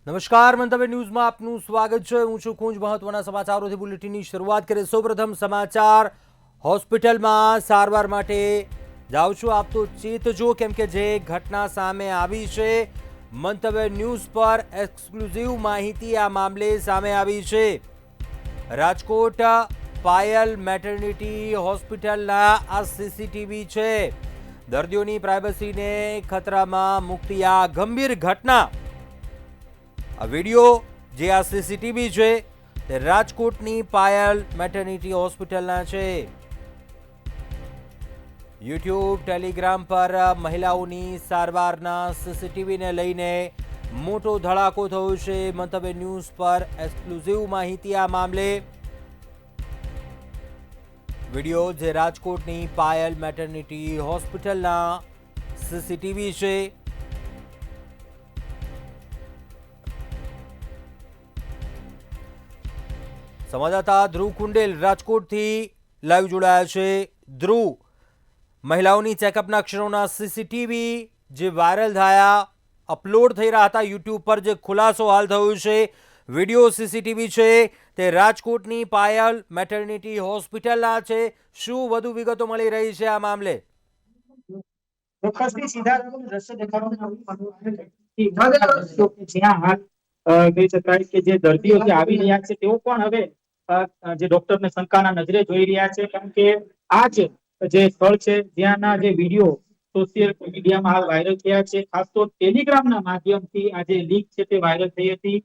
નમસ્કાર, મંતવ્ય ન્યૂઝમાં આપનું સ્વાગત છે. હું છું કુંજ. મહત્વના સમાચારોથી બુલેટિનની શરૂઆત કરીએ. સૌપ્રથમ સમાચાર. હોસ્પિટલમાં સારવાર માટે જાઉં છું, આપ તો ચેતજો, કેમ કે જે ઘટના સામે આવી છે, મંતવ્ય ન્યૂઝ પર એક્સક્લુઝિવ માહિતી આ મામલે સામે આવી છે. રાજકોટ પાયલ મેટર્નિટી હોસ્પિટલના આ સીસીટીવી છે. દર્દીઓની પ્રાઇવસીને ખતરામાં મૂકતી આ ગંભીર ઘટના. આ વિડીયો જે આ સીસીટીવી છે તે રાજકોટની પાયલ મેટર્નિટી હોસ્પિટલના છે. યુટ્યુબ, ટેલિગ્રામ પર મહિલાઓની સારવારના સીસીટીવીને લઈને મોટો ધડાકો થયો છે. મંતવ્ય ન્યૂઝ પર એક્સક્લુઝિવ માહિતી આ મામલે. વિડીયો જે રાજકોટની પાયલ મેટર્નિટી હોસ્પિટલના સીસીટીવી છે. સંવાદદાતા ધ્રુવ કુંડેલ રાજકોટથી લાઈવ જોડાયા છે. ધ્રુવ, મહિલાઓની ચેકઅપના ક્ષણોના સીસીટીવી જે વાયરલ થયા, અપલોડ થઈ રહ્યા હતા યુટ્યુબ પર, જે ખુલાસો હાલ થયો છે, વિડીયો સીસીટીવી છે તે રાજકોટની પાયલ મેટર્નિટી હોસ્પિટલના છે. શું વધુ વિગતો મળી રહી છે આ મામલે? ચોક્કસથી સીધા દ્રશ્ય દેખાડવામાં જ્યાં હાલ કહી શકાય કે જે દર્દીઓ જે આવી રહ્યા છે તેઓ પણ હવે જે ડોક્ટરને શંકાના નજરે જોઈ રહ્યા છે, કારણ કે આ જે સ્થળ છે જ્યાંના જે વિડીયો સોશિયલ મીડિયામાં હાલ વાયરલ થયા છે. ખાસ તો ટેલિગ્રામના માધ્યમથી આ જે લીક છે તે વાયરલ થઈ હતી.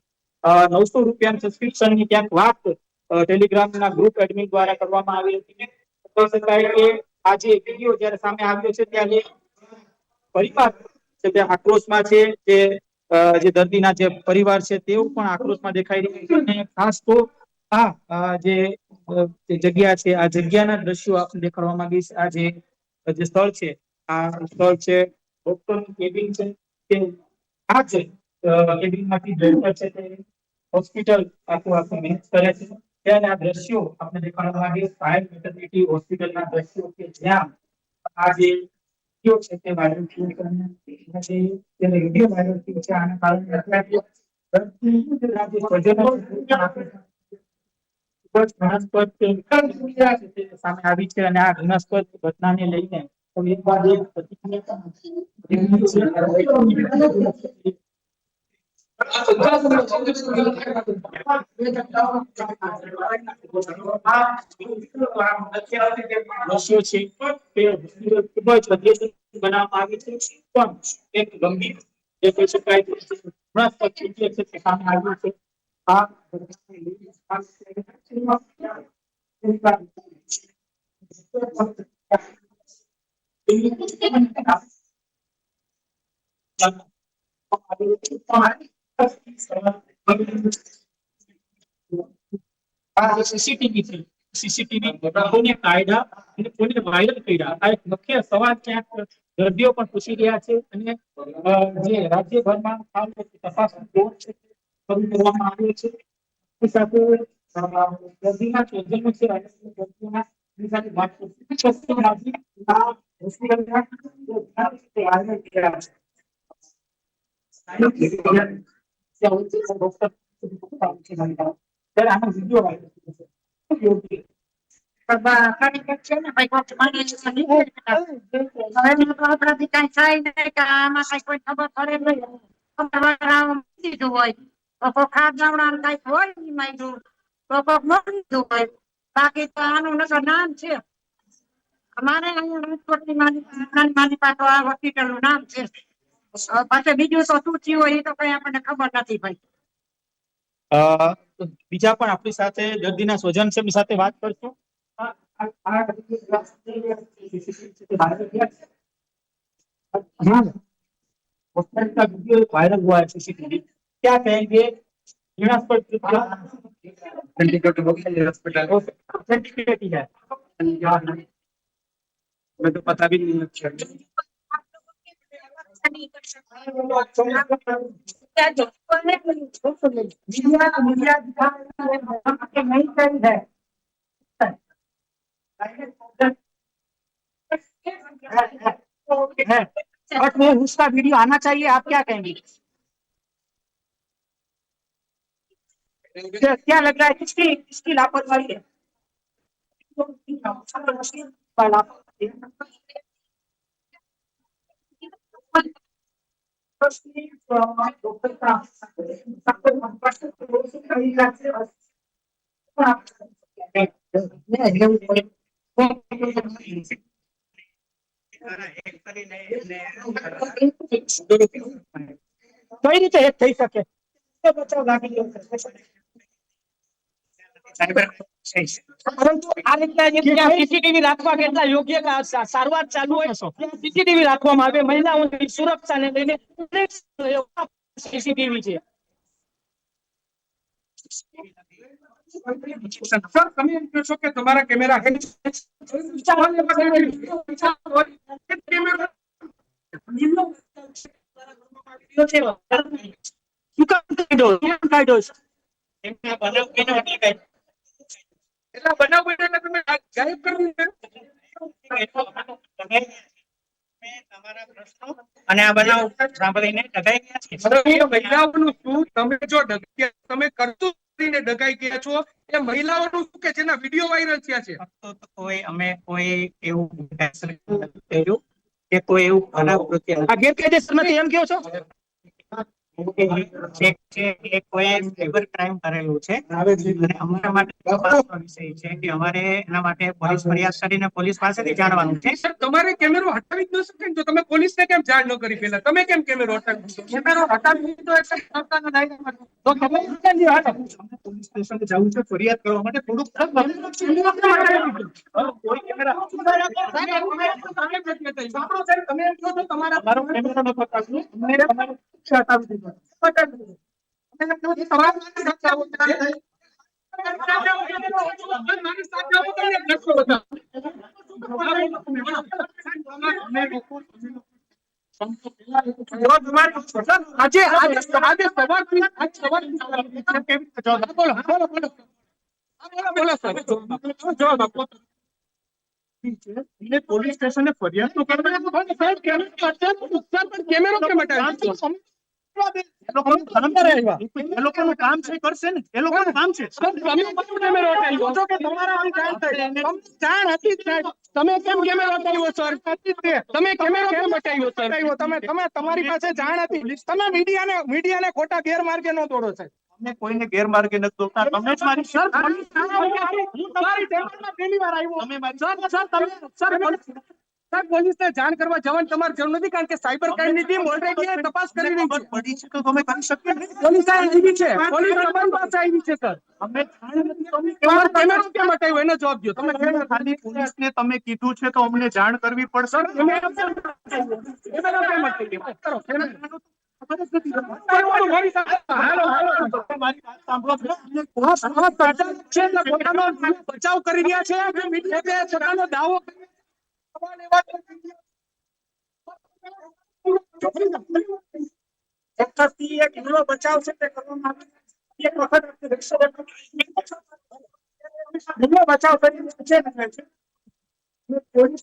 900 રૂપિયાની સબસ્ક્રિપ્શનની ક્યાંક વાત ટેલિગ્રામના ગ્રુપ એડમિન દ્વારા કરવામાં આવી હતી. કહી શકાય કે આ જે વિડીયો જ્યારે સામે આવ્યો છે ત્યારે પરિવાર છે તે આક્રોશમાં છે. જે દર્દીના જે પરિવાર છે તેઓ પણ આક્રોશમાં દેખાઈ રહ્યા છે. અને ખાસ તો આ જે જગ્યા છે, આ જગ્યાના દ્રશ્યો આપણે દેખાડવા માંગીશ. આ જે સ્થળ છે, આ સ્થળ છે ડોક્ટરનું કેબિન છે. કે આ છે કેબિનમાંથી ડોક્ટર છે તે હોસ્પિટલ આખું મેનેજ કરે છે. ત્યારે આ દ્રશ્યો આપણે દેખાડવા માંગીશ પાયલ મેટર્નિટી હોસ્પિટલના દ્રશ્યો, કે જ્યાં આ જે વિડીયો છે તે વાયરલ થયો છે. અને જે વિડીયો વાયરલ થયો છે આના કારણે અત્યારે દર્દીના જે સ્વજનો છે ખૂબ જ ઘૃણાસ્પદ તે સામે આવી છે. અને આ ઘૃણાસ્પદ ઘટનાને લઈને એક બાદ એક પ્રતિક્રિયા દ્રશ્યો છે તે ખૂબ જ બનાવવામાં આવી છે. પણ એક ગંભીર જે કહી શકાય ઘૃણાસ્પદ છે તે સામે આવ્યું છે. આ આ સીસીટીવી છે. સીસીટીવી કોને કાઢ્યા અને કોને વાયરલ કર્યા, આ એક મુખ્ય સવાલ ક્યાંક દર્દીઓ પણ પૂછી રહ્યા છે. અને જે રાજ્યભરમાં હાલ તપાસનો દોર છે શરૂ કરવામાં આવ્યો છે. સાથે દર્દીના સ્વજનો છે અને દર્દીના એની સાથે વાત કરશું. આ હોસ્પિટલના વાયરલ કર્યા છે. ડોક્ટર ત્યારે આનો વિડીયો વાયરલ થયો છે. બાકી તો આનું નકર નામ છે. અમારે અહીંયા રાજકોટની નાની પાટો આ હોસ્પિટલનું નામ છે. પાછળ બીજું તો શું થયું હોય એ તો કઈ આપણને ખબર નથી ભાઈ. બીજા પણ આપણી સાથે દર્દીના સ્વજન છે, એમની સાથે વાત કરશું. हॉस्पिटल का वीडियो वायरल हुआ है सीसीटीवी, क्या कहेंगे? हॉस्पिटल ऑथेंटिसिटी है, मैं तो पता भी नहीं है। नहीं सही है बट वो उसका वीडियो आना चाहिए, आप क्या कहेंगे? क्या लग रहा है किसकी लापरवाही है? કઈ રીતે હેક થઈ શકે? બચાવ લાગી ગયો છે. પરંતુ આ રીતના સીસીટીવી રાખવા કેટલા યોગ્ય સારવાર ચાલુ હોય સીસીટીવી રાખવામાં આવે મહિલાઓની સુરક્ષાને લઈને સીસીટીવી છે. સર તમે એમ કહો છો કે તમારા કેમેરા એટલા બનાવ બન્યો તમે ગાયબ કરી તમારા પ્રશ્નો અને આ બનાવ સાંભળીને ડગાઈ ગયા છે. મહિલાઓનું શું તમે જો તમે કરતું કરીને ડગાઈ ગયા છો એ મહિલાઓનું શું કે જેના વિડીયો વાયરલ થયા છે? કોઈ અમે કોઈ એવું કર્યું કે કોઈ એવું બનાવ કૃત્ય આ ગેરકાયદેસર નથી એમ કહો છો? કોઈ સાયબર ક્રાઇમ કરેલું છે અને અમારા માટે તપાસનો વિષય છે કે અમારે એના માટે પોલીસ ફરિયાદ કરીને પોલીસ પાસેથી જાણવાનું છે. સર તમારે કેમેરો હટાવી જ ન શકે ને તો તમે પોલીસને કેમ જાણ ન કરી પહેલા? તમે કેમ કેમેરો હટાવી દીધો? કેમેરો હટાવી દીધો એટલે સરકારના દાયરામાં તો તમે પોલીસ સ્ટેશને જવું છે ફરિયાદ કરવા માટે થોડુંક કોઈ કેમેરા તમે એમ કહો છો તમારા મારો કેમેરો ન પકડવું અમને તમારે હટાવી દીધો. પોલીસ સ્ટેશને ફરિયાદ તો કેમેરો કેમ હટાવ્યો? એ લોકોનું કામ છે કરશે ને એ લોકોનું કામ છે. જાણ હતી તમે કેમ કેમેરો હટાવ્યો સર? તમે કેમેરો કેમ હટાવ્યો સર? તમે તમારી પાસે જાણ હતી તમે મીડિયાને ખોટા ગેરમાર્ગે ન દોડો સાહેબ. અમે કોઈને ગેરમાર્ગે નથી દોરતા. તમે જ મારી હું તમારી ચેમ્બરમાં પહેલી વાર આવ્યો. સર પોલીસને જાણ કરવા જવાની તમારે જરૂર નથી કારણ કે સાયબર ક્રાઇમની ટીમ ઓલરેડી તપાસ કરી રહી છે. પડી છે તો તમે કરી શકીએ ને. પોલીસ આવી છે. પોલીસ તમારી પાસે આવી છે સર. અમે તમારો કેમેરો કેમ હટાવ્યો એનો જવાબ દો. તમે ખાલી પોલીસને તમે કીધું છે તો અમને જાણ કરવી પડશે. કેમેરો કેમ હટાવ્યો? મારી સાથે મારી વાત સાંભળો. બચાવ કરી રહ્યા છે પોતાનો દાવો એક એવો બચાવ છે તે કરવામાં આવે. એક વખત બચાવ કરી છે પોલીસ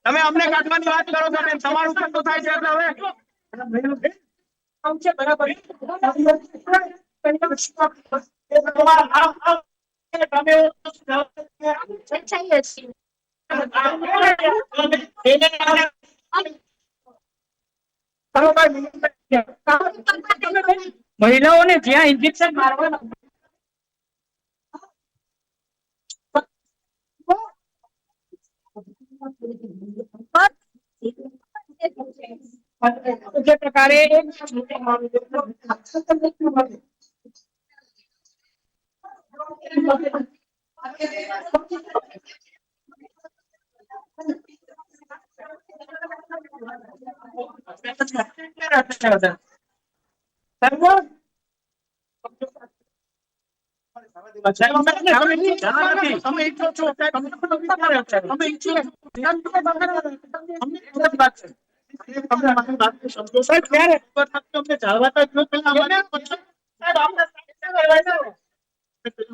તમે અમને કાઢવાની વાત કરો છો બેન, તમારું પણ તો થાય છે એટલે હવે બરાબર મહિલાઓને જ્યાં ઇન્જેક્શન મારવાના જે પ્રકારે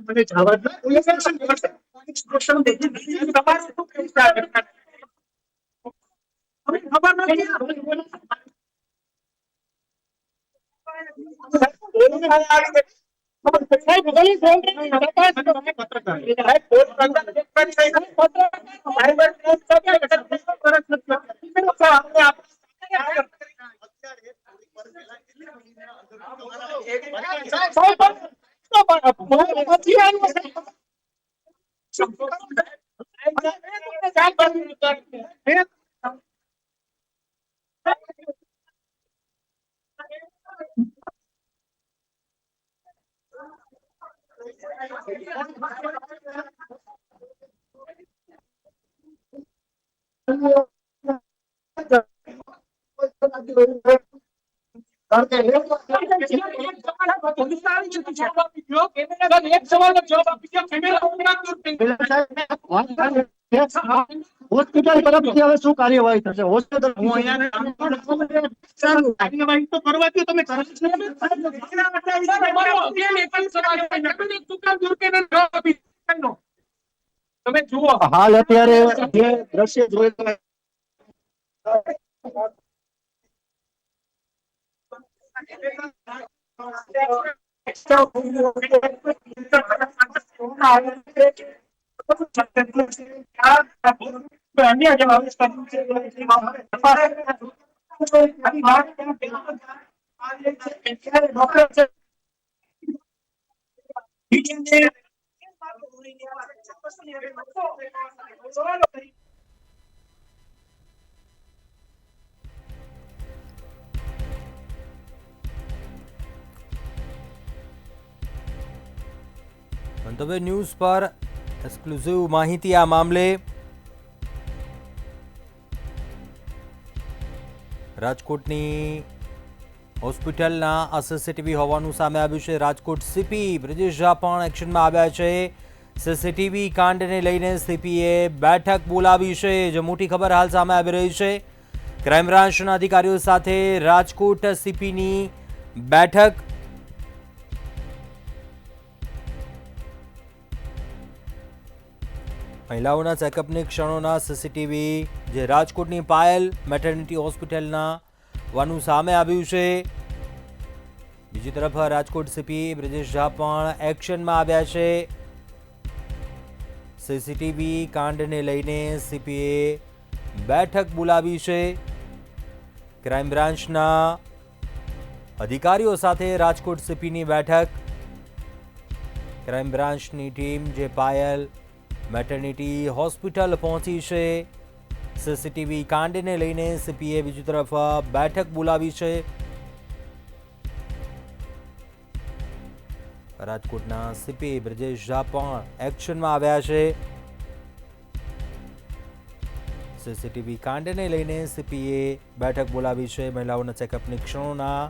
મને જવા દો. પોલીસ એક્શન કરશે. તમારું શું કહેવું છે આ ઘટના? અમને ખબર નથી. હોસ્પિટલ તરફથી હવે શું કાર્યવાહી થશે? હોસ્પિટલ કાર્યવાહી તો કરવા દો. તમે તમે જુઓ હાલ અત્યારે જે દ્રશ્ય જોઈ તમે અન્ય મંતવ્ય ન્યૂઝ પર એક્સક્લુઝિવ માહિતી આ મામલે રાજકોટની હોસ્પિટલના આ સીસીટીવી હોવાનું સામે આવ્યું છે. રાજકોટ સીપી બ્રિજેશ ઝા પણ એક્શનમાં આવ્યા છે. સીસીટીવી કાંડને લઈને સીપીએ બેઠક બોલાવી છે, જે મોટી ખબર હાલ સામે આવી રહી છે. ક્રાઇમ બ્રાન્ચના અધિકારીઓ સાથે રાજકોટ સીપીની બેઠક. મહિલાઓના ચેકઅપની ક્ષણોના સીસીટીવી જે રાજકોટની પાયલ મેટર્નિટી હોસ્પિટલના હોવાનું સામે આવ્યું છે. બીજી તરફ રાજકોટ સીપી બ્રિજેશ ઝા પણ એક્શનમાં આવ્યા છે. સીસીટીવી કાંડને લઈને સીપીએ બેઠક બોલાવી છે. ક્રાઇમ બ્રાન્ચના અધિકારીઓ સાથે રાજકોટ સીપીની બેઠક. ક્રાઇમ બ્રાન્ચની ટીમ જે પાયલ મેટર્નિટી હોસ્પિટલ પહોંચી છે. સીસીટીવી કાંડને લઈને સીપીએ બીજી તરફ બેઠક બોલાવી છે. રાજકોટના સીપી બ્રિજેશ ઝા પણ એક્શનમાં આવ્યા છે. સીસીટીવી કાંડને લઈને સીપીએ બેઠક બોલાવી છે. મહિલાઓના ચેકઅપની ક્ષણોના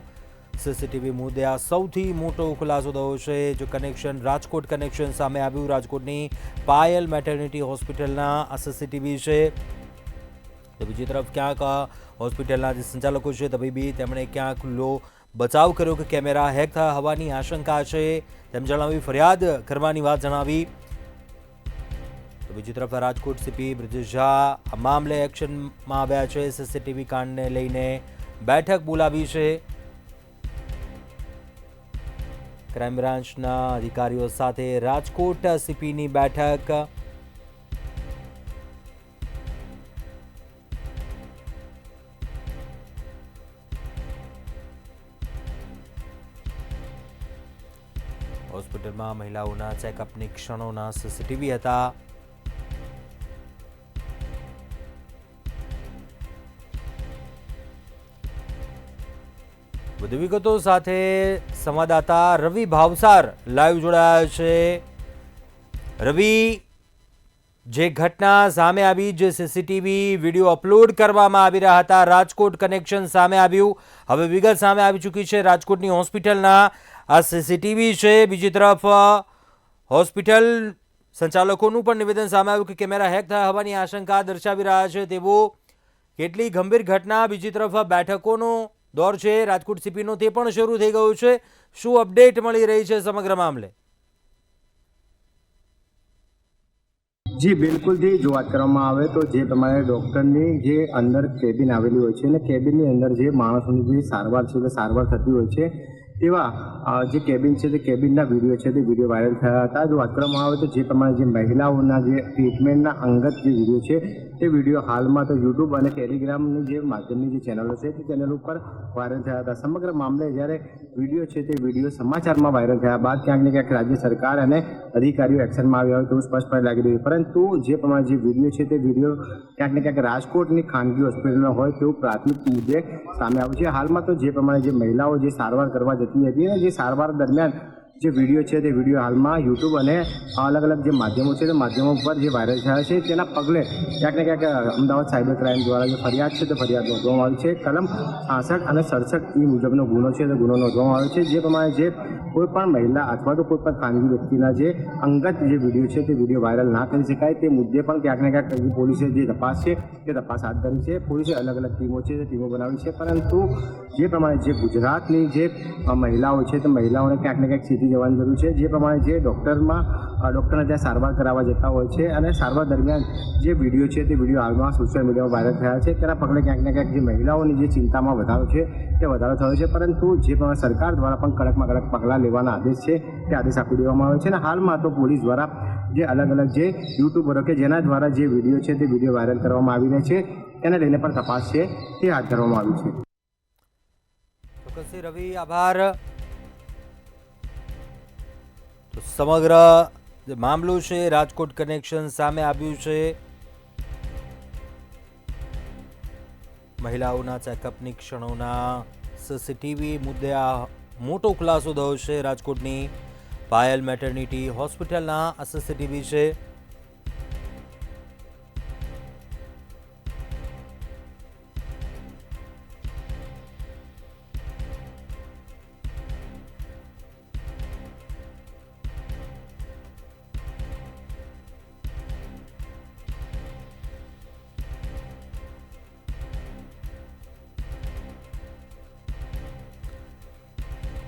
સીસીટીવી મુદ્દે આ સૌથી મોટો ખુલાસો થયો છે. જો કનેક્શન રાજકોટ કનેક્શન સામે આવ્યું. રાજકોટની પાયલ મેટર્નિટી હોસ્પિટલના આ સીસીટીવી છે. તો બીજી તરફ ક્યાંક હોસ્પિટલના જે સંચાલકો છે તબીબી, તેમણે ક્યાંક બચાવ કર્યો કે કેમેરા હેક થયા હોવાની આશંકા છે તેમ જણાવી ફરિયાદ કરવાની વાત જણાવી. તો બીજી તરફ રાજકોટ સીપી બ્રિજેશ ઝા આ મામલે એક્શનમાં આવ્યા છે. સીસીટીવી કાંડને લઈને બેઠક બોલાવી છે. ક્રાઇમ બ્રાન્ચના અધિકારીઓ સાથે રાજકોટ સીપીની બેઠક. હોસ્પિટલમાં મહિલાઓના ચેકઅપની ક્ષણોના સીસીટીવી હતા. વધુ વિગતો સાથે સંવાદદાતા રવિ ભાવસાર લાઈવ જોડાયા છે. રવિ, જે ઘટના સામે આવી, જે સીસીટીવી વિડીયો અપલોડ કરવામાં આવી રહ્યા હતા, રાજકોટ કનેક્શન સામે આવ્યું, હવે વિગત સામે આવી ચૂકી છે રાજકોટની હોસ્પિટલના આ સીસીટીવી છે. બીજી તરફ હોસ્પિટલ સંચાલકોનું પણ નિવેદન સામે આવ્યું કે કેમેરા હેક થયા હોવાની આશંકા દર્શાવી રહ્યા છે. તેવો કેટલી ગંભીર ઘટના. બીજી તરફ બેઠકોનો દોર છે રાજકોટ સીપીનો, તે પણ શરૂ થઈ ગયો છે. શું અપડેટ મળી રહી છે સમગ્ર મામલે? જી બિલકુલથી જો વાત કરવામાં આવે તો જે તમારે ડૉક્ટરની જે અંદર કેબિન આવેલી હોય છે અને કેબિનની અંદર જે માણસોની જે સારવાર છે તે સારવાર થતી હોય છે તેવા જે કેબિન છે તે કેબિનના વિડીયો છે તે વિડીયો વાયરલ થયા હતા. જો વાત કરવામાં આવે તો જે પ્રમાણે જે મહિલાઓના જે ટ્રીટમેન્ટના અંગત જે વિડીયો છે તે વિડીયો હાલમાં તો યુટ્યુબ અને ટેલિગ્રામની જે માધ્યમની જે ચેનલો છે તે ચેનલ ઉપર વાયરલ થયા હતા. સમગ્ર મામલે જ્યારે વિડીયો છે તે વિડીયો સમાચારમાં વાયરલ થયા બાદ ક્યાંક ને ક્યાંક રાજ્ય સરકાર અને અધિકારીઓ એક્શનમાં આવ્યા હોય તેવું સ્પષ્ટપણે લાગી રહ્યું. પરંતુ જે પ્રમાણે જે વિડીયો છે તે વિડીયો ક્યાંક ને ક્યાંક રાજકોટની ખાનગી હોસ્પિટલમાં હોય તેવું પ્રાથમિક મુદ્દે સામે આવ્યું છે. હાલમાં તો જે પ્રમાણે જે મહિલાઓ જે સારવાર કરવા જતી હતી અને જે સારવાર દરમિયાન જે વિડીયો છે તે વિડીયો હાલમાં યુટ્યુબ અને અલગ અલગ જે માધ્યમો છે તે માધ્યમો પર જે વાયરલ થયા છે તેના પગલે ક્યાંક ને ક્યાંક અમદાવાદ સાયબર ક્રાઇમ દ્વારા જે ફરિયાદ છે તે ફરિયાદ નોંધવામાં આવી છે. કલમ 66 અને 67 મુજબનો ગુનો છે તે ગુનો નોંધવામાં આવ્યો છે. જે પ્રમાણે જે કોઈ પણ મહિલા અથવા તો કોઈ પણ ખાનગી વ્યક્તિના જે અંગત જે વિડીયો છે તે વિડીયો વાયરલ ના કરી શકાય તે મુદ્દે પણ ક્યાંક ને ક્યાંક પોલીસે જે તપાસ છે તે તપાસ હાથ ધરી છે. પોલીસે અલગ અલગ ટીમો છે તે ટીમો બનાવી છે. પરંતુ જે પ્રમાણે જે ગુજરાતની જે મહિલાઓ છે તે મહિલાઓને ક્યાંક ને ક્યાંક સીધી જવાની જરૂર છે. જે પ્રમાણે જે ડૉક્ટરને ત્યાં સારવાર કરાવવા જતા હોય છે અને સારવાર દરમિયાન જે વિડીયો છે તે વિડીયો હાલમાં સોશિયલ મીડિયામાં વાયરલ થયા છે તેના પગલે ક્યાંક ને ક્યાંક જે મહિલાઓની જે ચિંતામાં વધારો છે તે વધારો થયો છે. પરંતુ જે પ્રમાણે સરકાર દ્વારા પણ કડકમાં કડક પગલાં લેવાના આદેશ છે તે આદેશ આપી દેવામાં આવ્યો છે. અને હાલમાં તો પોલીસ દ્વારા જે અલગ અલગ જે યુટ્યુબરો કે જેના દ્વારા જે વિડીયો છે તે વિડીયો વાયરલ કરવામાં આવી રહ્યા છે તેને લઈને પણ તપાસ છે તે હાથ ધરવામાં આવી છે. ચોક્કસથી રવિ, આભાર. તો સમગ્ર જે મામલો છે રાજકોટ કનેક્શન સામે આવ્યું છે. મહિલાઓના ચેકઅપની ક્ષણોના સીસીટીવી મુદ્દે આ મોટો ખુલાસો થયો છે. રાજકોટની પાયલ મેટર્નિટી હોસ્પિટલના આ સીસીટીવી છે.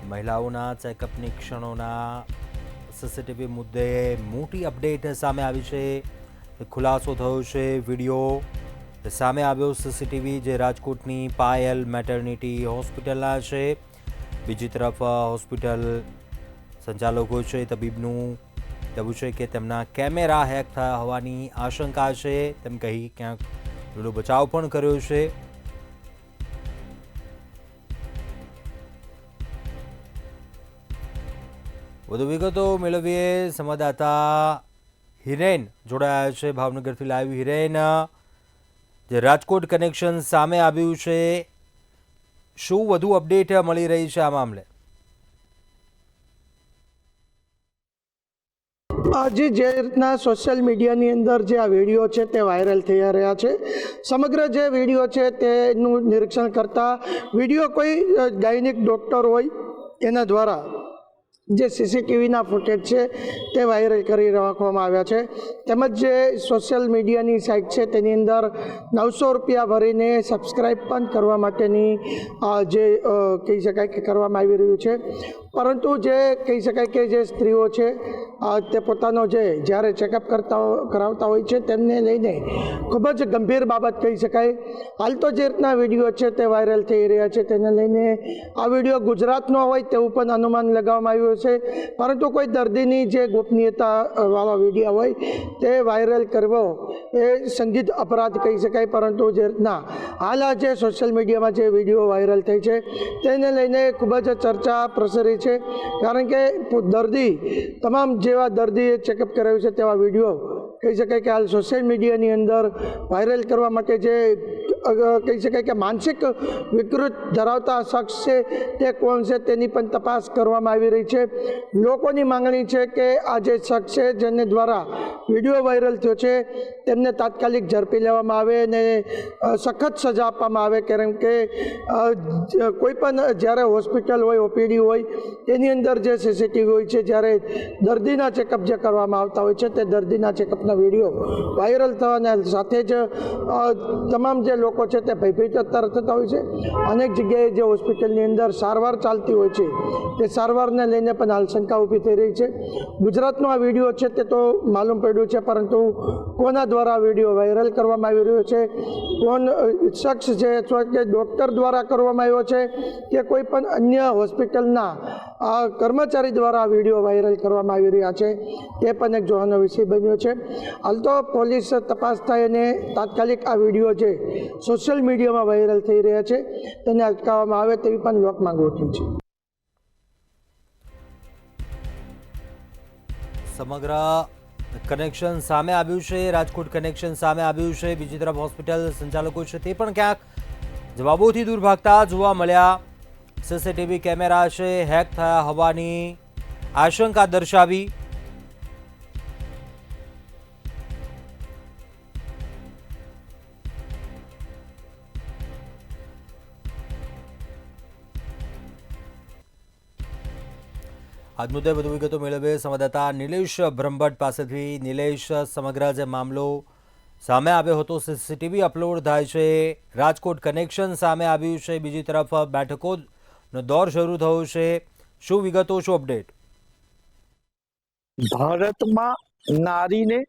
મહિલાઓના ચેકઅપની ક્ષણોના સીસીટીવી મુદ્દે મોટી અપડેટ સામે આવી છે. ખુલાસો થયો છે. વિડીયો સામે આવ્યો સીસીટીવી જે રાજકોટની પાયલ મેટર્નિટી હોસ્પિટલના છે. બીજી તરફ હોસ્પિટલ સંચાલકો છે તબીબનું કહેવું છે કે તેમના કેમેરા હેક થયા હોવાની આશંકા છે તેમ કહી ક્યાંક થોડો બચાવ પણ કર્યો છે. વધુ વિગતો મેળવીએ. સંવાદદાતા હિરેન જોડાયા છે ભાવનગરથી લાઈવ. હિરેન, જે રાજકોટ કનેક્શન સામે આવ્યું છે, શું વધુ અપડેટ મળી રહી છે આ મામલે? આજે જે રીતના સોશિયલ મીડિયાની અંદર જે આ વિડીયો છે તે વાયરલ થઈ રહ્યા છે, સમગ્ર જે વિડીયો છે તેનું નિરીક્ષણ કરતા વિડીયો કોઈ ગાયનિક ડૉક્ટર હોય એના દ્વારા જે સીસીટીવીના ફૂટેજ છે તે વાયરલ કરી રાખવામાં આવ્યા છે. તેમજ જે સોશિયલ મીડિયાની સાઇટ છે તેની અંદર 900 રૂપિયા ભરીને સબસ્ક્રાઈબ પણ કરવા માટેની જે કહી શકાય કે કરવામાં આવી રહ્યું છે. પરંતુ જે કહી શકાય કે જે સ્ત્રીઓ છે તે પોતાનો જે જ્યારે ચેકઅપ કરાવતા હોય છે તેમને લઈને ખૂબ જ ગંભીર બાબત કહી શકાય. હાલ તો જે રીતના વિડીયો છે તે વાયરલ થઈ રહ્યા છે તેને લઈને આ વિડીયો ગુજરાતનો હોય તેવું પણ અનુમાન લગાવવામાં આવ્યું છે. પરંતુ કોઈ દર્દીની જે ગોપનીયતા વાળો વિડીયો હોય તે વાયરલ કરવો એ સંગીત અપરાધ કહી શકાય. પરંતુ જે રીતના હાલ આ જે સોશિયલ મીડિયામાં જે વિડીયો વાયરલ થઈ છે તેને લઈને ખૂબ જ ચર્ચા પ્રસરી છે. કારણ કે દર્દી તમામ જેવા દર્દીએ ચેકઅપ કરાવ્યું છે તેવા વિડીયો કહી શકાય કે હાલ સોશિયલ મીડિયાની અંદર વાયરલ કરવા માટે જે કહી શકાય કે માનસિક વિકૃત ધરાવતા શખ્સ છે તે કોણ છે તેની પણ તપાસ કરવામાં આવી રહી છે. લોકોની માંગણી છે કે આ જે શખ્સ છે જેને દ્વારા વિડીયો વાયરલ થયો છે તેમને તાત્કાલિક ઝડપી લેવામાં આવે અને સખત સજા આપવામાં આવે, કારણ કે કોઈ પણ જ્યારે હોસ્પિટલ હોય, ઓપીડી હોય, તેની અંદર જે સીસીટીવી હોય છે, જ્યારે દર્દીના ચેકઅપ જે કરવામાં આવતા હોય છે તે દર્દીના ચેકઅપના વિડીયો વાયરલ થવાના સાથે જ તમામ જે લોકો છે તે ભયભીત થતા હોય છે. અનેક જગ્યાએ જે હોસ્પિટલની અંદર સારવાર ચાલતી હોય છે તે સારવારને લઈને પણ હાલ શંકા ઊભી થઈ રહી છે. ગુજરાતનો આ વિડીયો છે તે તો માલુમ પડ્યું છે, પરંતુ કોના દ્વારા વિડીયો વાયરલ કરવામાં આવી રહ્યો છે, કોણ શખ્સ છે, કે ડૉક્ટર દ્વારા કરવામાં આવ્યો છે કે કોઈ પણ અન્ય હોસ્પિટલના કર્મચારી દ્વારા વિડીયો વાયરલ કરવામાં આવી રહ્યા છે, તે પણ એક જોવાનો વિષય બન્યો છે. હાલ તો પોલીસ તપાસ થાય અને તાત્કાલિક આ વિડીયો જે સોશિયલ મીડિયામાં વાયરલ થઈ રહ્યા છે તેને અટકાવવામાં આવે તેવી પણ લોક માંગ ઉઠી છે. સમગ્ર કનેક્શન સામે આવ્યું છે, રાજકોટ કનેક્શન સામે આવ્યું છે. બીજી તરફ હોસ્પિટલ સંચાલકો છે તે પણ ક્યાંક જવાબોથી દૂર ભાગતા જોવા મળ્યા. સીસીટીવી કેમેરા છે હેક થયા હોવાની આશંકા દર્શાવી. આજ મુદ્દે વધુ વિગતો મેળવે સંવાદદાતા નિલેશ બ્રહ્મભટ્ટ પાસેથી. નિલેશ, સમગ્ર જે મામલો સામે આવ્યો હતો, સીસીટીવી અપલોડ થાય છે, રાજકોટ કનેક્શન સામે આવ્યું છે, બીજી તરફ બેઠકોનો દોર શરૂ થયો છે, શું વિગતો, શું અપડેટ? ભારતમાં નારીને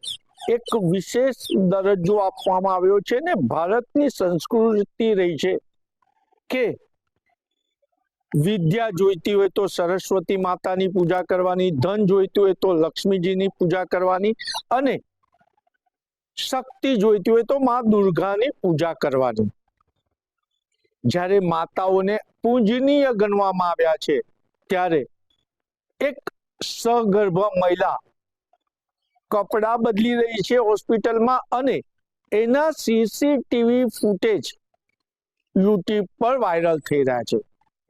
એક વિશેષ દરજ્જો આપવામાં આવ્યો છે ને ભારતની સંસ્કૃતિ રહી છે કે વિદ્યા જોઈતી હોય તો સરસ્વતી માતાની પૂજા કરવાની, ધન જોઈતું હોય તો લક્ષ્મીજીની પૂજા કરવાની અને શક્તિ જોઈતી હોય તો માં દુર્ગાની પૂજા કરવાની. જ્યારે માતાઓને પૂજનીય ગણવામાં આવ્યા છે ત્યારે એક સગર્ભ મહિલા કપડાં બદલી રહી છે હોસ્પિટલમાં અને એના સીસીટીવી ફૂટેજ યુટ્યુબ પર વાયરલ થઈ રહ્યા છે.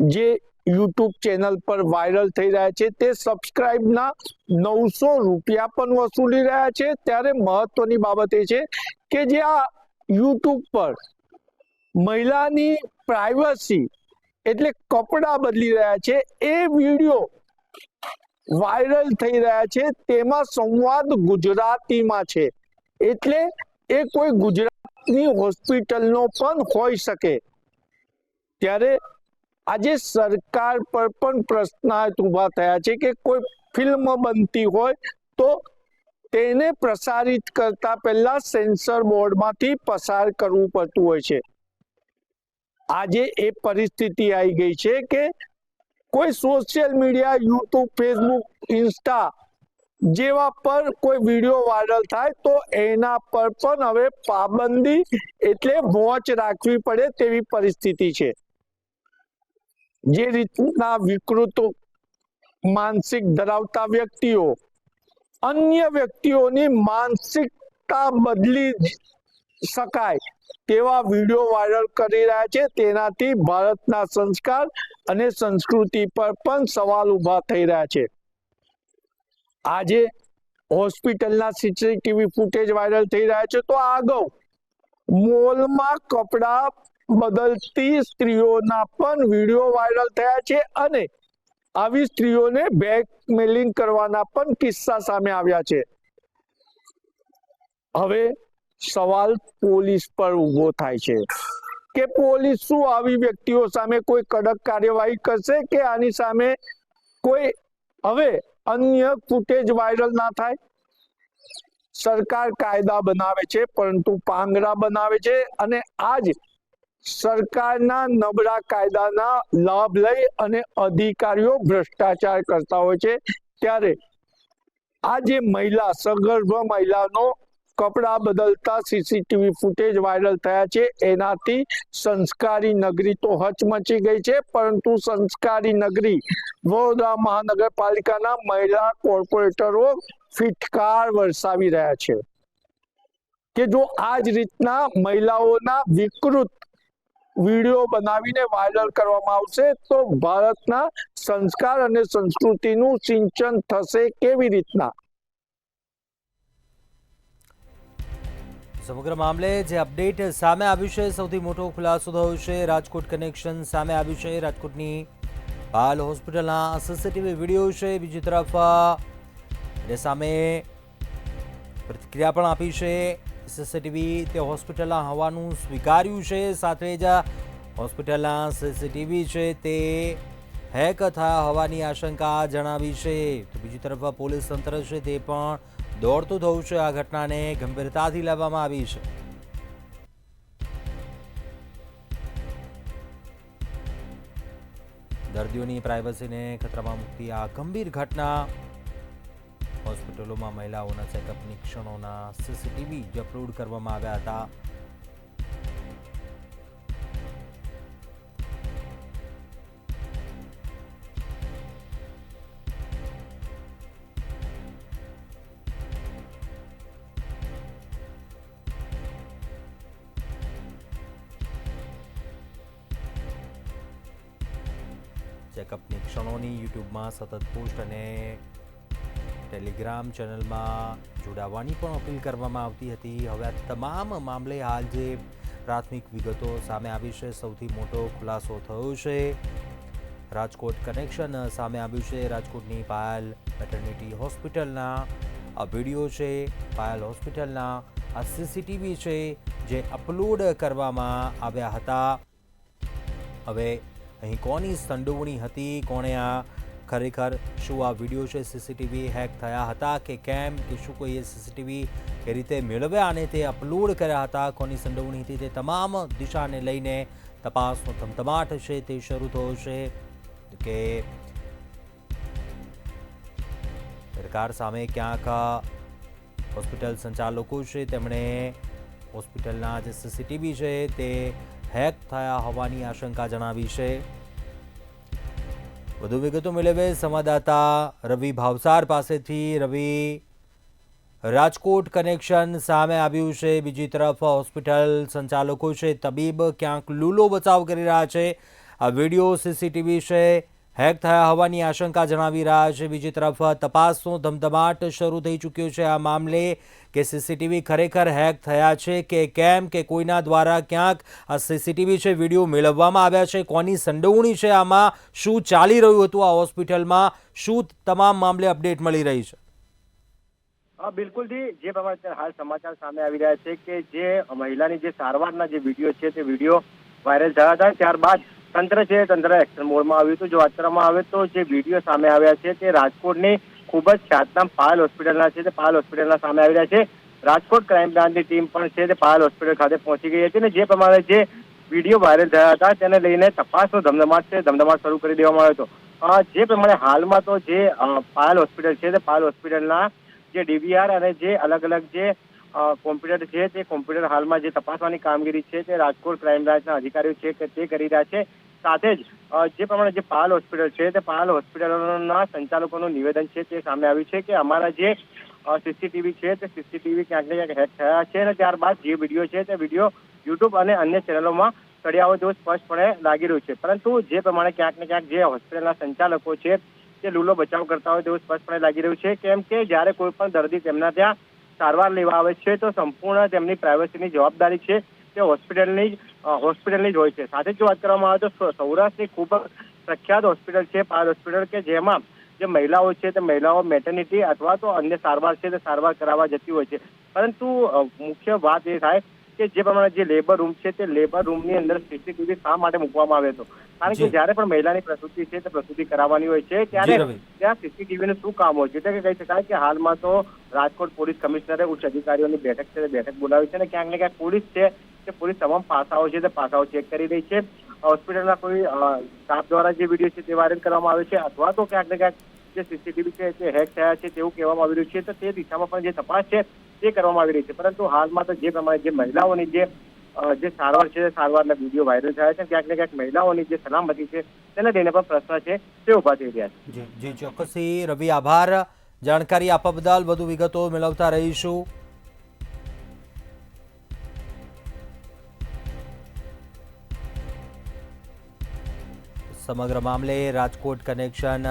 જે યુટ્યુબ ચેનલ પર વાયરલ થઈ રહ્યા છે તે સબસ્ક્રાઇબના 900 રૂપિયા પણ વસૂલી રહ્યા છે. ત્યારે મહત્વની બાબત એ છે કે જે આ યુટ્યુબ પર મહિલાની પ્રાઇવસી એટલે કપડાં બદલી રહ્યા છે એ વિડીયો વાયરલ થઈ રહ્યા છે, તેમાં સંવાદ ગુજરાતીમાં છે, એટલે એ કોઈ ગુજરાતની હોસ્પિટલનો પણ હોઈ શકે. ત્યારે આજે સરકાર પર પણ પ્રશ્નાર્થ ઊભા થયા છે કે કોઈ ફિલ્મ બનતી હોય તો તેને પ્રસારિત કરતા પહેલા સેન્સર બોર્ડમાંથી પસાર કરવું પડતું હોય છે. આજે એ પરિસ્થિતિ આવી ગઈ છે કે કોઈ social media, YouTube, Facebook, Insta જેવા પર કોઈ વિડીયો વાયરલ થાય તો એના પર પણ હવે પાબંદી એટલે વોચ રાખવી પડે તેવી પરિસ્થિતિ છે. જે રીતના વિકૃત માનસિક ધરાવતા વ્યક્તિઓ અન્ય વ્યક્તિઓની માનસિકતા બદલી શકાય તેવા વિડીયો વાયરલ કરી રહ્યા છે, તેનાથી ભારતના સંસ્કાર અને સંસ્કૃતિ પર પણ સવાલ ઊભા થઈ રહ્યા છે. આજે હોસ્પિટલના સીસીટીવી ફૂટેજ વાયરલ થઈ રહ્યા છે તો આગળ મોલમાં કપડા બદલતી સ્ત્રીઓના પણ વિડીયો વાયરલ થયા છે અને આવી સ્ત્રીઓને બ્લેકમેલિંગ કરવાના પણ કિસ્સા સામે આવ્યા છે. હવે સવાલ પોલીસ પર ઊભો થાય છે કે પોલીસ શું આવી વ્યક્તિઓ સામે કોઈ કડક કાર્યવાહી કરશે કે આની સામે કોઈ હવે અન્ય ફૂટેજ વાયરલ ના થાય? સરકાર કાયદા બનાવે છે પરંતુ પાંગડા બનાવે છે અને આજ સરકારના નબળા કાયદાના લાભ લઈ અને અધિકારીઓ ભ્રષ્ટાચાર કરતા હોય છે. ત્યારે આ જે મહિલા, સગર્ભ મહિલાનો કપડા બદલતા સીસીટીવી ફૂટેજ વાયરલ થયા છે એનાથી સંસ્કારી નગરી તો હચમચી ગઈ છે, પરંતુ સંસ્કારી નગરી વડોદરા મહાનગરપાલિકાના મહિલા કોર્પોરેટરો ફિટકાર વરસાવી રહ્યા છે. કે જો આ જ રીતના મહિલાઓના વિકૃત વિડીયો બનાવીને વાયરલ કરવામાં આવશે તો ભારતના સંસ્કાર અને સંસ્કૃતિનું સિંચન થશે કેવી રીતના? સમગ્ર મામલે જે અપડેટ સામે આવ્યું છે, સૌથી મોટો ખુલાસો થયો છે. રાજકોટ કનેક્શન સામે આવ્યું છે. રાજકોટની પાલ હોસ્પિટલના સીસીટીવી વિડીયો છે. બીજી તરફ એ સામે પ્રતિક્રિયા પણ આપી છે. સીસીટીવી તે હોસ્પિટલના હોવાનું સ્વીકાર્યું છે. સાથે જ હોસ્પિટલના સીસીટીવી છે તે હેક થયા હોવાની આશંકા જણાવી છે. તો બીજી તરફ પોલીસ તંત્ર છે તે પણ દોડતું થયું છે. આ ઘટનાને ગંભીરતાથી લેવામાં આવી છે. દર્દીઓની પ્રાઇવસીને ખતરામાં મૂકતી આ ગંભીર ઘટના. હોસ્પિટલોમાં મહિલાઓના ચેકઅપની ક્ષણોના સીસીટીવી અપલોડ કરવામાં આવ્યા હતા. ચેકઅપની ક્ષણોની યુટ્યુબમાં સતત પોસ્ટ અને ટેલિગ્રામ ચેનલમાં જોડાવાની પણ અપીલ કરવામાં આવતી હતી. હવે આ તમામ મામલે હાલ જે પ્રાથમિક વિગતો સામે આવી છે, સૌથી મોટો ખુલાસો થયો છે. રાજકોટ કનેક્શન સામે આવ્યું છે. રાજકોટની પાયલ મેટર્નિટી હોસ્પિટલના આ વિડીયો છે. પાયલ હોસ્પિટલના આ સીસીટીવી છે જે અપલોડ કરવામાં આવ્યા હતા. હવે અહીં કોની સંડોવણી હતી, કોણે આ ખરેખર શું આ વિડીયો છે સીસીટીવી હેક થયા હતા કે કેમ, કે શું કોઈએ સીસીટીવી કે રીતે મેળવ્યા અને તે અપલોડ કર્યા હતા, કોની સંડોવણી હતી, તે તમામ દિશાને લઈને તપાસનો ધમધમાટ છે તે શરૂ થયો છે. કે સરકાર સામે ક્યાંક હોસ્પિટલ સંચાલકો છે તેમણે હોસ્પિટલના જે સીસીટીવી છે તે હેક થયા હોવાની આશંકા જણાવી છે. વધુ વિગતો મેળવે સંવાદદાતા રવિ ભાવસાર પાસેથી. રવિ, રાજકોટ કનેક્શન સામે આવ્યું છે. બીજી તરફ હોસ્પિટલ સંચાલકો છે, તબીબ ક્યાંક લૂલો બચાવ કરી રહ્યા છે. આ વિડીયો સીસીટીવી છે હેક થયા હોવાની આશંકા જણાવી રહ્યા છે. બીજી તરફ તપાસનો ધમધમાટ શરૂ થઈ ચૂક્યો છે આ મામલે, કે સીસીટીવી ખરેખર હેક થયા છે કે કેમ, કે કોઈના દ્વારા ક્યાંક આ સીસીટીવી છે વિડીયો મેળવવામાં આવ્યા છે, કોની સંડોવણી છે આમાં, શું ચાલી રહ્યું હતું આ હોસ્પિટલમાં, શું તમામ મામલે અપડેટ મળી રહી છે? બિલકુલથી જે પ્રમાણે હાલ સમાચાર સામે આવી રહ્યા છે કે જે મહિલાની જે સારવારના જે વિડીયો છે તે વિડીયો વાયરલ થયા હતા, ત્યારબાદ તંત્ર એક્શન મોડમાં આવ્યું હતું. જો વાત કરવામાં આવે તો જે વિડીયો સામે આવ્યા છે તે રાજકોટની ખૂબ જ ખ્યાતનામ પાયલ હોસ્પિટલના છે. તે પાયલ હોસ્પિટલના સામે આવી રહ્યા છે. રાજકોટ ક્રાઇમ બ્રાન્ચની ટીમ પણ છે તે પાયલ હોસ્પિટલ ખાતે પહોંચી ગઈ હતી અને જે પ્રમાણે જે વિડીયો વાયરલ થયા હતા તેને લઈને તપાસનો ધમધમાટ શરૂ કરી દેવામાં આવ્યો હતો. જે પ્રમાણે હાલમાં તો જે પાયલ હોસ્પિટલ છે તે પાયલ હોસ્પિટલના જે ડીવીઆર અને જે અલગ અલગ જે કોમ્પ્યુટર છે તે કોમ્પ્યુટર હાલમાં જે તપાસવાની કામગીરી છે તે રાજકોટ ક્રાઇમ બ્રાન્ચના અધિકારીઓ છે કે તે કરી રહ્યા છે. સાથે જ જે પ્રમાણે જે પાયલ હોસ્પિટલ છે તે પાયલ હોસ્પિટલના સંચાલકોનું નિવેદન છે તે સામે આવ્યું છે કે અમારા જે સીસીટીવી છે તે સીસીટીવી ક્યાંક ને ક્યાંક હેક થયા છે અને ત્યારબાદ જે વિડીયો છે તે વિડીયો યુટ્યુબ અને અન્ય ચેનલોમાં ચડ્યા હોય તેવું સ્પષ્ટપણે લાગી રહ્યું છે. પરંતુ જે પ્રમાણે ક્યાંક ને ક્યાંક જે હોસ્પિટલના સંચાલકો છે તે લૂલો બચાવ કરતા હોય તેવું સ્પષ્ટપણે લાગી રહ્યું છે. કેમ કે જ્યારે કોઈ પણ દર્દી તેમના ત્યાં સારવાર લેવા આવે છે તો સંપૂર્ણ તેમની પ્રાઇવસીની જવાબદારી છે તે હોસ્પિટલની જ હોય છે. સાથે જ વાત કરવામાં આવે તો સૌરાષ્ટ્રની ખૂબ પ્રખ્યાત હોસ્પિટલ છે પાયલ હોસ્પિટલ, કે જેમાં જે મહિલાઓ છે તે મહિલાઓ મેટર્નિટી અથવા તો અન્ય સારવાર છે તે સારવાર કરાવવા જતી હોય છે. પરંતુ મુખ્ય વાત એ થાય કે જે પ્રમાણે જે લેબર રૂમ છે તે લેબર રૂમની અંદર સીસીટીવી શા માટે મૂકવામાં આવ્યો હતો? કારણ કે જ્યારે પણ મહિલાની પ્રસૂતિ છે તે પ્રસૂતિ કરાવવાની હોય છે ત્યારે ત્યાં સીસીટીવી નું શું કામ હોય છે? એટલે કે કહી શકાય કે હાલમાં તો રાજકોટ પોલીસ કમિશનરે ઉચ્ચ અધિકારીઓની બેઠક છે તે બેઠક બોલાવી છે અને ક્યાંક ને ક્યાંક પોલીસ છે તે પોલીસ તમામ પાસાઓ છે તે પાસાઓ ચેક કરી રહી છે. હોસ્પિટલના કોઈ સ્ટાફ દ્વારા જે વિડીયો છે તે વાયરલ કરવામાં આવે છે અથવા તો ક્યાંક ને ક્યાંક જે સીસીટીવી છે તે હેક થયા છે તેવું કહેવામાં આવી રહ્યું છે. તો તે દિશામાં પણ જે તપાસ છે તે કરવામાં આવી રહી છે. પરંતુ હાલમાં તો જે પ્રમાણે જે મહિલાઓની જે સારવાર છે સારવારના વિડીયો વાયરલ થયા છે, ક્યાંક ને ક્યાંક મહિલાઓની જે સલામતી છે તેને લઈને પણ પ્રશ્ન છે તે ઉભા થઈ રહ્યા છે. જી ચોક્કસથી રવિ, આભાર જાણકારી આપવા બદલ. વધુ વિગતો મેળવતા રહીશું. સમગ્ર મામલે રાજકોટ કનેક્શન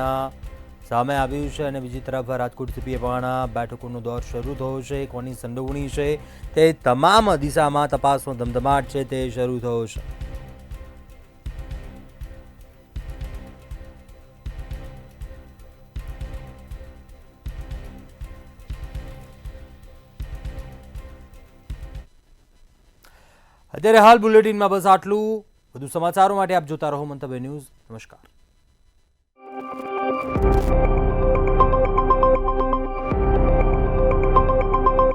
સામે આવ્યું છે અને બીજી તરફ રાજકોટ સીપીએ પણ બેઠકોનો દોર શરૂ થયો છે. કોની સંડોવણી છે તે તમામ દિશામાં તપાસનો ધમધમાટ છે તે શરૂ થયો છે. અત્યારે હાલ બુલેટિનમાં બસ આટલું. વધુ સમાચારો માટે આપ જોતા રહો મંતવ્ય ન્યૂઝ. નમસ્કાર.